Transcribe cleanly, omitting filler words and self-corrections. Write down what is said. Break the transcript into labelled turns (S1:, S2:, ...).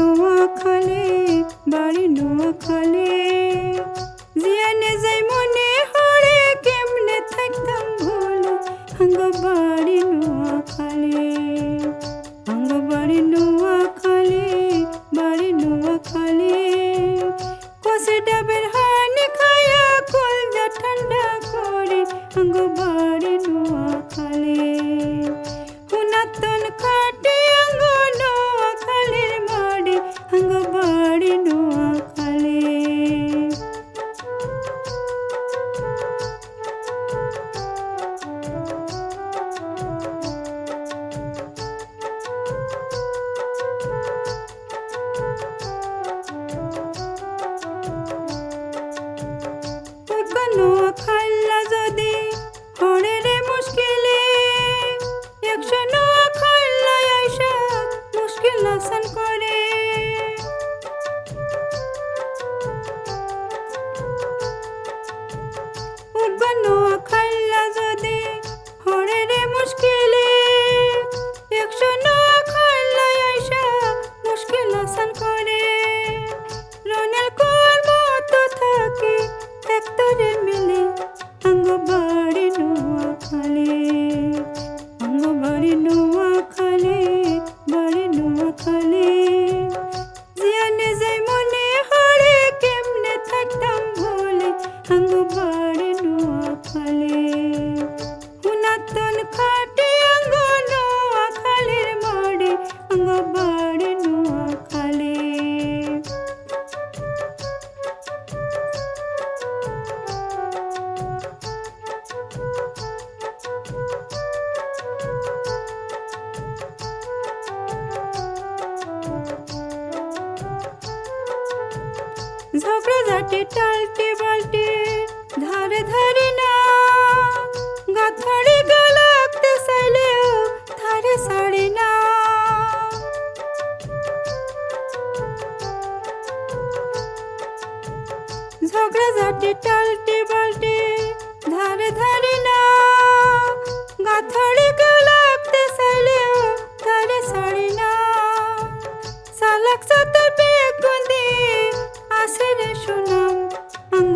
S1: নোয়াখালী, বাড়ি নোয়াখালী। জিয়ানে যাই মনে হরে কেমনে থাকতাম ভুলে, আঙ্গ বাড়ি নোয়াখালী, আঙ্গ বাড়ি নোয়াখালী, বাড়ি নোয়াখালী। কষে ডাবের হানি খায়া কলজা ঠান্ডা করে, আঙ্গ বাড়ি নোয়াখালী। পুনাতন খাটি আঙ্গ নোয়াখালীর মাড়ি, আঙ্গ বাড়ি নোয়াখালী। নোয়াখাল্লা যদি হরে রে মুশকিলে, 100 নোয়াখাল্লা আইসা মুশকিল আসান করে। নোয়াখাল্লা যদি হরে রে মুশকিলে, 100 নোয়াখাল্লা আইসা মুশকিল আসান করে। রনের কোল মতো থাকে একতরের মিলে, আঙ্গ বাড়ি নোয়াখালী, আঙ্গ বাড়ি নোয়াখালী, বাড়ি নোয়াখালী। জিয়ানে যাই মনে হরে কেমনে থাকতাম ভুলে, আঙ্গ বাড়ি নোয়াখালী। পুনাতন খাটি আঙ্গ নোয়াখালীর মাড়ি, আঙ্গ বাড়ি নোয়াখালী। ঝগড়াঝাটি টালটি বালটি ধারে ধারি না, গাথড়ি গালাতে চাইলেও ধারে ছাড়ি না। ঝগড়াঝাটি টালটি বালটি ধারে ধারি না, গাথড়ি গালাতে চাইলেও ধারে ছাড়ি না। সালাক সাথে বেগুন দিয়ে আসে রে সুনাম, আঙ্গ